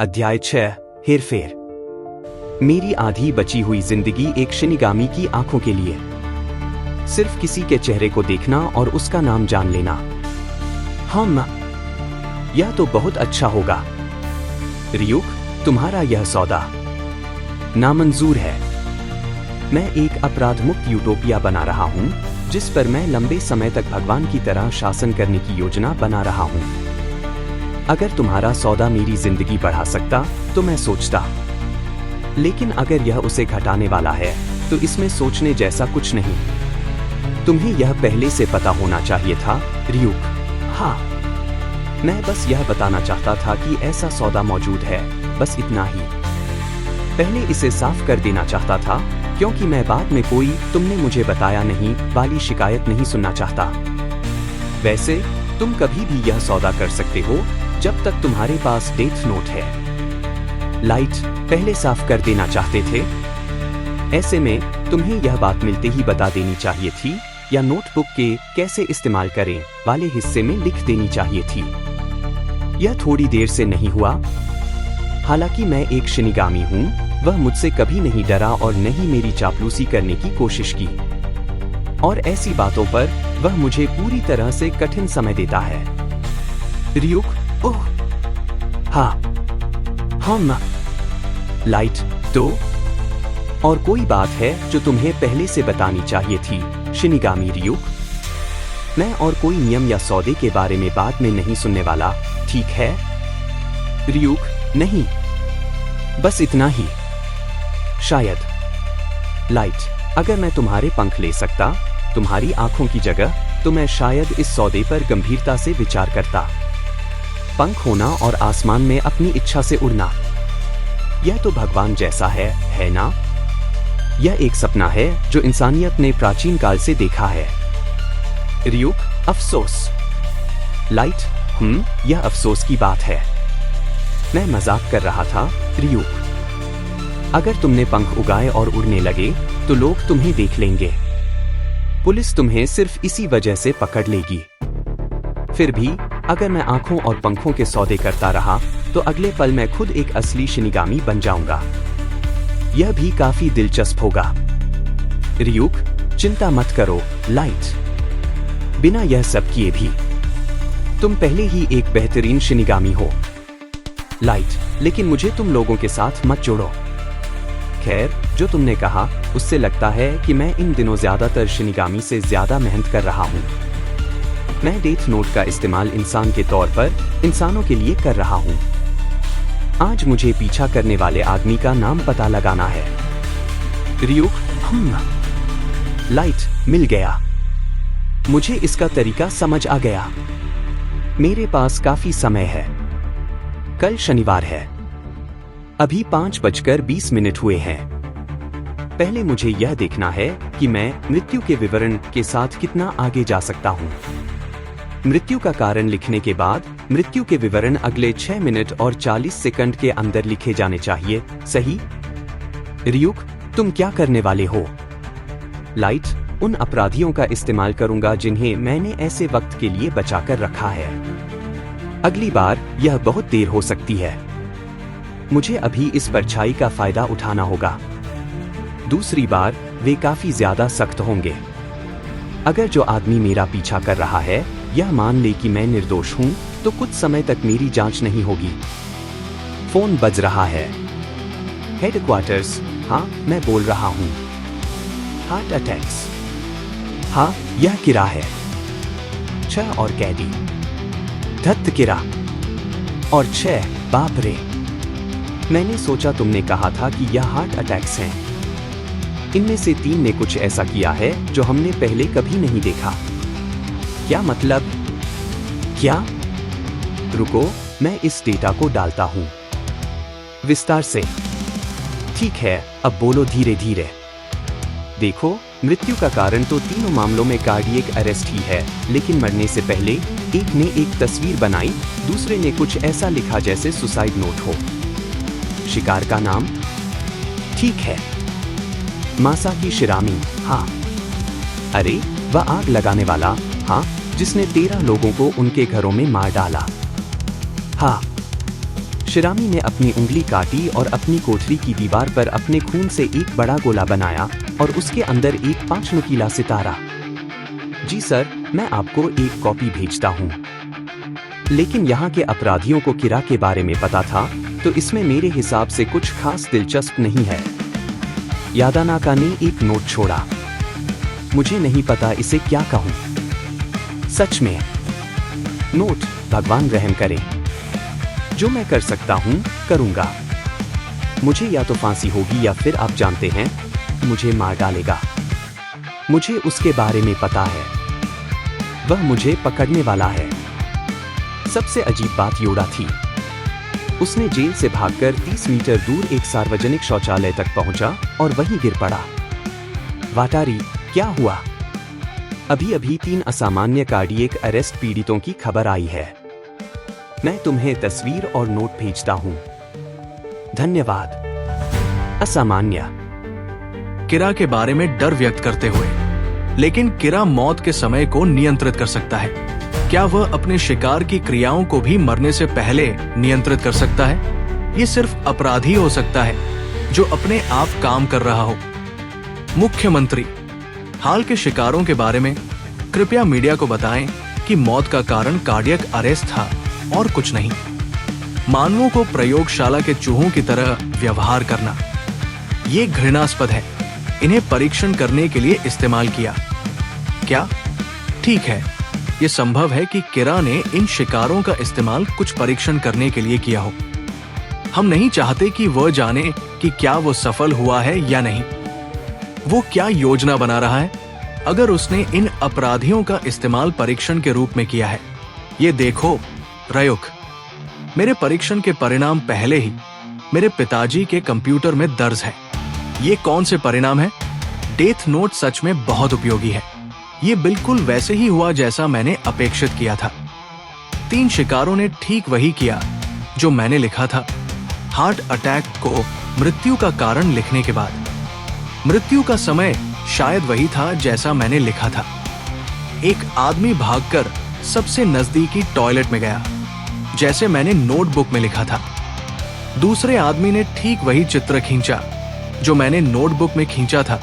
अध्याय 6 हेरफेर। मेरी आधी बची हुई जिंदगी एक शिनिगामी की आंखों के लिए, सिर्फ किसी के चेहरे को देखना और उसका नाम जान लेना। यह तो बहुत अच्छा होगा। रियुक, तुम्हारा यह सौदा नामंजूर है। मैं एक अपराध मुक्त यूटोपिया बना रहा हूं, जिस पर मैं लंबे समय तक भगवान की तरह शासन करने की योजना बना रहा हूं। अगर तुम्हारा सौदा मेरी जिंदगी बढ़ा सकता तो मैं सोचता, लेकिन अगर यह उसे घटाने वाला है तो इसमें सोचने जैसा कुछ नहीं। तुम्हें यह पहले से पता होना चाहिए था, रियुक। हाँ, मैं बस यह बताना चाहता था कि ऐसा सौदा मौजूद है, बस इतना ही। पहले इसे साफ कर देना चाहता था, क्योंकि मैं बाद में कोई तुमने मुझे बताया नहीं वाली शिकायत नहीं सुनना चाहता। वैसे तुम कभी भी यह सौदा कर सकते हो जब तक तुम्हारे पास डेथ नोट है। लाइट, पहले साफ कर देना चाहते थे। ऐसे में तुम्हें यह बात मिलते ही बता देनी चाहिए थी, या नोटबुक के कैसे इस्तेमाल करें वाले हिस्से में लिख देनी चाहिए थी। यह थोड़ी देर से नहीं हुआ। हालांकि मैं एक शिनिगामी हूं, वह मुझसे कभी नहीं डरा और न ही मेरी चापलूसी करने की कोशिश की, और ऐसी बातों पर वह मुझे पूरी तरह से कठिन समय देता है। रियुक, ओह हाँ, लाइट, तो और कोई बात है जो तुम्हें पहले से बतानी चाहिए थी, शिनिगामी रियुक। मैं और कोई नियम या सौदे के बारे में बाद में नहीं सुनने वाला, ठीक है? रियुक, नहीं, बस इतना ही। शायद। लाइट, अगर मैं तुम्हारे पंख ले सकता, तुम्हारी आंखों की जगह, तो मैं शायद इस सौदे पर गंभीरता से विचार करता। पंख होना और आसमान में अपनी इच्छा से उड़ना, यह तो भगवान जैसा है ना? यह एक सपना है जो इंसानियत ने प्राचीन काल से देखा है। रियुक, अफसोस। लाइट, यह अफसोस की बात है। मैं मजाक कर रहा था, रियुक। अगर तुमने पंख उगाए और उड़ने लगे तो लोग तुम्हें देख लेंगे। पुलिस तुम्हें सिर्फ इसी वजह से पकड़ लेगी। फिर भी अगर मैं आंखों और पंखों के सौदे करता रहा तो अगले पल मैं खुद एक असली शिनिगामी बन जाऊंगा। यह भी काफी दिलचस्प होगा। रियुक, चिंता मत करो, लाइट। बिना यह सब किए भी तुम पहले ही एक बेहतरीन शिनिगामी हो। लाइट, लेकिन मुझे तुम लोगों के साथ मत जोड़ो। खैर, जो तुमने कहा उससे लगता है कि मैं इन दिनों ज्यादातर शिनिगामी से ज्यादा मेहनत कर रहा हूँ। मैं डेथ नोट का इस्तेमाल इंसान के तौर पर इंसानों के लिए कर रहा हूँ। आज मुझे पीछा करने वाले आदमी का नाम पता लगाना है। रियुक, लाइट, मिल गया। मुझे इसका तरीका समझ आ गया। मेरे पास काफी समय है। कल शनिवार है। अभी 5:20 हुए हैं। पहले मुझे यह देखना है कि मैं मृत्यु के विवरण के साथ कितना आगे जा सकता हूँ। मृत्यु का कारण लिखने के बाद मृत्यु के विवरण अगले 6 मिनट और 40 सेकंड के अंदर लिखे जाने चाहिए, सही? रियुक, तुम क्या करने वाले हो? लाइट, उन अपराधियों का इस्तेमाल करूंगा जिन्हें मैंने ऐसे वक्त के लिए बचाकर रखा है। अगली बार यह बहुत देर हो सकती है। मुझे अभी इस परछाई का फायदा उठाना होगा। दूसरी बार वे काफी ज्यादा सख्त होंगे। अगर जो आदमी मेरा पीछा कर रहा है यह मान ले कि मैं निर्दोष हूं, तो कुछ समय तक मेरी जांच नहीं होगी। फोन बज रहा है। हेडक्वार्टर्स। हाँ, मैं बोल रहा हूं। Heart attacks. हाँ, यह किरा है। 6 और कैदी। धत्त किरा। और 6, बाप रे। मैंने सोचा तुमने कहा था कि यह हार्ट अटैक्स हैं। इनमें से 3 ने कुछ ऐसा किया है जो हमने पहले कभी नहीं देखा। क्या मतलब? क्या? रुको, मैं इस डेटा को डालता हूं विस्तार से। ठीक है, अब बोलो धीरे धीरे। देखो, मृत्यु का कारण तो तीनों मामलों में कार्डियक अरेस्ट ही है, लेकिन मरने से पहले एक ने एक तस्वीर बनाई, दूसरे ने कुछ ऐसा लिखा जैसे सुसाइड नोट हो। शिकार का नाम? ठीक है, मासाकी शिरामी। हाँ। अरे, वह आग लगाने वाला, हाँ, जिसने 13 लोगों को उनके घरों में मार डाला। हाँ, शिरामी ने अपनी उंगली काटी और अपनी कोठरी की दीवार पर अपने खून से एक बड़ा गोला बनाया और उसके अंदर एक 5 नुकीला सितारा। जी सर, मैं आपको एक कॉपी भेजता हूँ। लेकिन यहाँ के अपराधियों को किरा के बारे में पता था, तो इसमें मेरे हिसाब से कुछ खास दिलचस्प नहीं है। यादानाका ने एक नोट छोड़ा। मुझे नहीं पता इसे क्या कहूँ। सच में। नोट, भगवान रहम करे। जो मैं कर सकता हूँ, करूँगा। मुझे या तो फांसी होगी या फिर आप जानते हैं, मुझे मार डालेगा। मुझे उसके बारे में पता है। वह मुझे पकड़ने वाला है। सबसे अजीब बात योडा थी। उसने जेल से भागकर 30 मीटर दूर एक सार्वजनिक शौचालय तक पहुंचा और वहीं गिर पड़ा। वाटारी, क्या हुआ? अभी 3 असामान्य कार्डियक अरेस्ट पीड़ितों की खबर आई है। मैं तुम्हें तस्वीर और नोट भेजता हूं। धन्यवाद। असामान्य। किरा के बारे में डर व्यक्त करते हुए, लेकिन किरा मौत के समय को नियंत्रित कर सकता है। क्या वह अपने शिकार की क्रियाओं को भी मरने से पहले नियंत्रित कर सकता है? ये सिर्फ अपराधी हो सकता है जो अपने आप काम कर रहा हो। मुख्यमंत्री, हाल के शिकारों के बारे में कृपया मीडिया को बताएं कि मौत का कारण कार्डियक अरेस्ट था और कुछ नहीं। मानवों को प्रयोगशाला के चूहों की तरह व्यवहार करना, ये घृणास्पद है। इन्हें परीक्षण करने के लिए इस्तेमाल किया। क्या? ठीक है, ये संभव है कि किरा ने इन शिकारों का इस्तेमाल कुछ परीक्षण करने के लिए किया हो। हम नहीं चाहते कि वह जाने कि क्या वो सफल हुआ है या नहीं। वो क्या योजना बना रहा है अगर उसने इन अपराधियों का इस्तेमाल परीक्षण के रूप में किया है। ये देखो रयुक, मेरे परीक्षण के परिणाम पहले ही मेरे पिताजी के कंप्यूटर में दर्ज है। ये कौन से परिणाम है? डेथ नोट सच में बहुत उपयोगी है। ये बिल्कुल वैसे ही हुआ जैसा मैंने अपेक्षित किया था। 3 शिकारों ने ठीक वही किया जो मैंने लिखा था। हार्ट अटैक को मृत्यु का कारण लिखने के बाद मृत्यु का समय शायद वही था जैसा मैंने लिखा था। एक आदमी भागकर सबसे नजदीकी टॉयलेट में गया, जैसे मैंने नोटबुक में लिखा था। दूसरे आदमी ने ठीक वही चित्र खींचा जो मैंने नोटबुक में खींचा था,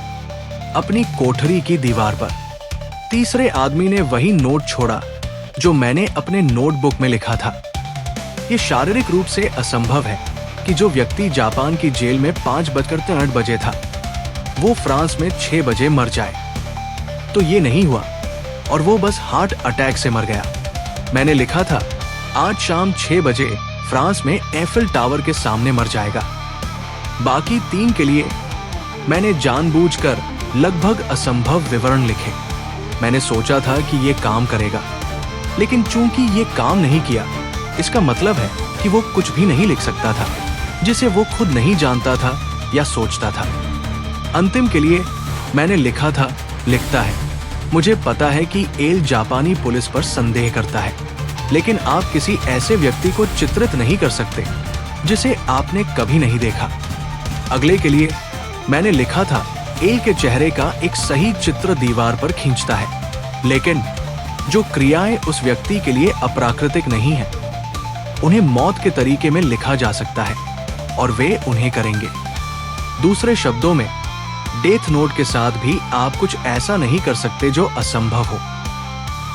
अपनी कोठरी की दीवार पर। तीसरे आदमी ने वही नोट छोड़ा जो मैंने अपने नोटबुक में लिखा था। यह शारीरिक रूप से असंभव है कि जो व्यक्ति जापान की जेल में 5:08 बजे था, वो फ्रांस में 6 बजे मर जाए। तो ये नहीं हुआ और वो बस हार्ट अटैक से मर गया। मैंने लिखा था आज शाम 6 बजे फ्रांस में एफिल टावर के सामने मर जाएगा। बाकी 3 के लिए मैंने जानबूझकर लगभग असंभव विवरण लिखे। मैंने सोचा था कि ये काम करेगा, लेकिन चूंकि ये काम नहीं किया, इसका मतलब है कि वो कुछ भी नहीं लिख सकता था जिसे वो खुद नहीं जानता था या सोचता था। अंतिम के लिए मैंने लिखा था, लिखता है, मुझे पता है कि एल जापानी पुलिस पर संदेह करता है, लेकिन आप किसी ऐसे व्यक्ति को चित्रित नहीं कर सकते जिसे आपने कभी नहीं देखा। अगले के लिए मैंने लिखा था, एल के चेहरे का एक सही चित्र दीवार पर खींचता है, लेकिन जो क्रियाएं उस व्यक्ति के लिए अप्राकृतिक नहीं है, उन्हें मौत के तरीके में लिखा जा सकता है और वे उन्हें करेंगे। दूसरे शब्दों में, डेथ नोट के साथ भी आप कुछ ऐसा नहीं कर सकते जो असंभव हो।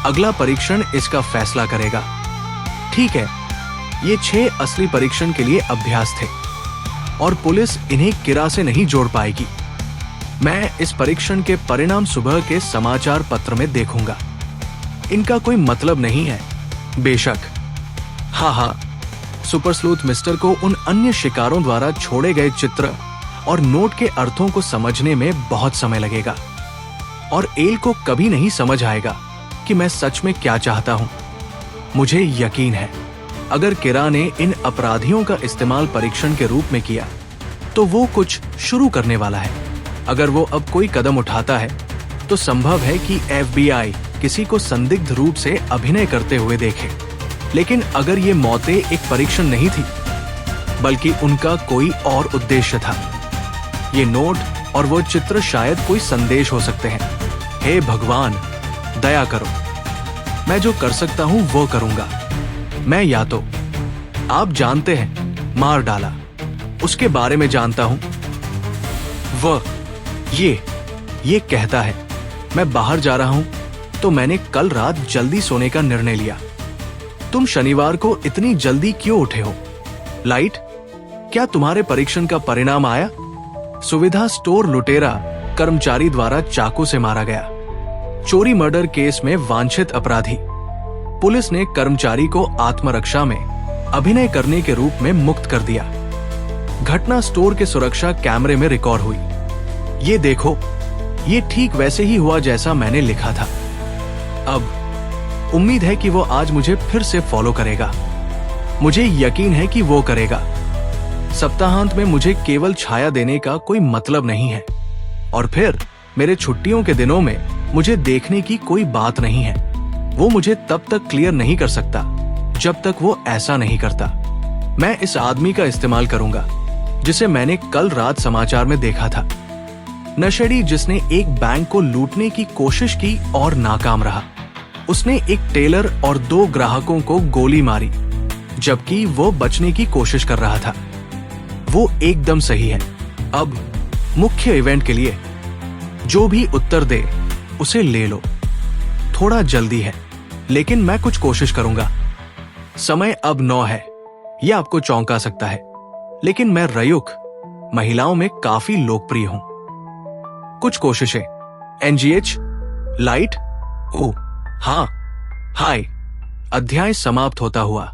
अगला परीक्षण इसका फैसला करेगा। ठीक है, ये 6 असली परीक्षण के लिए अभ्यास थे और पुलिस इन्हें किरा से नहीं जोड़ पाएगी। मैं इस परीक्षण के परिणाम सुबह के समाचार पत्र में देखूंगा। इनका कोई मतलब नहीं है, बेशक। हाँ, सुपर स्लूथ मिस्टर को उन अन्य शिकारों द्वारा छोड़े गए चित्र और नोट के अर्थों को समझने में बहुत समय लगेगा और एल को कभी नहीं समझ आएगा कि मैं सच में क्या चाहता हूं। मुझे यकीन है, अगर किरा ने इन अपराधियों का इस्तेमाल परीक्षण के रूप में किया, तो वो कुछ शुरू करने वाला है। अगर वो अब कोई कदम उठाता है, तो संभव है कि FBI किसी को संदिग्ध रूप से अभिनय करते हुए देखे। लेकिन अगर ये मौतें एक परीक्षण नहीं थी, बल्कि उनका कोई और उद्देश्य था, ये नोट और वो चित्र शायद कोई संदेश हो सकते हैं। हे भगवान, दया करो। मैं जो कर सकता हूं वो करूंगा। मैं या तो, आप जानते हैं, मार डाला। उसके बारे में जानता हूं। वह ये कहता है मैं बाहर जा रहा हूं, तो मैंने कल रात जल्दी सोने का निर्णय लिया। तुम शनिवार को इतनी जल्दी क्यों उठे हो? लाइट, क्या तुम्हारे परीक्षण का परिणाम आया? सुविधा स्टोर लुटेरा कर्मचारी द्वारा चाकू से मारा गया। चोरी मर्डर केस में वांछित अपराधी। पुलिस ने कर्मचारी को आत्मरक्षा में अभिनय करने के रूप में मुक्त कर दिया। घटना स्टोर के सुरक्षा कैमरे में रिकॉर्ड हुई। ये देखो, ये ठीक वैसे ही हुआ जैसा मैंने लिखा था। अब उम्मीद है कि वो आज मुझे फिर से फॉलो करेगा। मुझे यकीन है कि वो करेगा। सप्ताहांत में मुझे केवल छाया देने का कोई मतलब नहीं है, और फिर मेरे छुट्टियों के दिनों में मुझे देखने की कोई बात नहीं है। वो मुझे तब तक क्लियर नहीं कर सकता जब तक वो ऐसा नहीं करता। मैं इस आदमी का इस्तेमाल करूंगा जिसे मैंने कल रात समाचार में देखा था। नशेड़ी जिसने एक बैंक को लूटने की कोशिश की और नाकाम रहा। उसने एक टेलर और 2 ग्राहकों को गोली मारी जबकि वो बचने की कोशिश कर रहा था। वो एकदम सही है। अब मुख्य इवेंट के लिए जो भी उत्तर दे उसे ले लो। थोड़ा जल्दी है, लेकिन मैं कुछ कोशिश करूंगा। समय अब 9 है। यह आपको चौंका सकता है, लेकिन मैं रयुक महिलाओं में काफी लोकप्रिय हूं। कुछ कोशिशें। एनजीएच, लाइट, ओ हाँ, हाय। अध्याय समाप्त होता हुआ।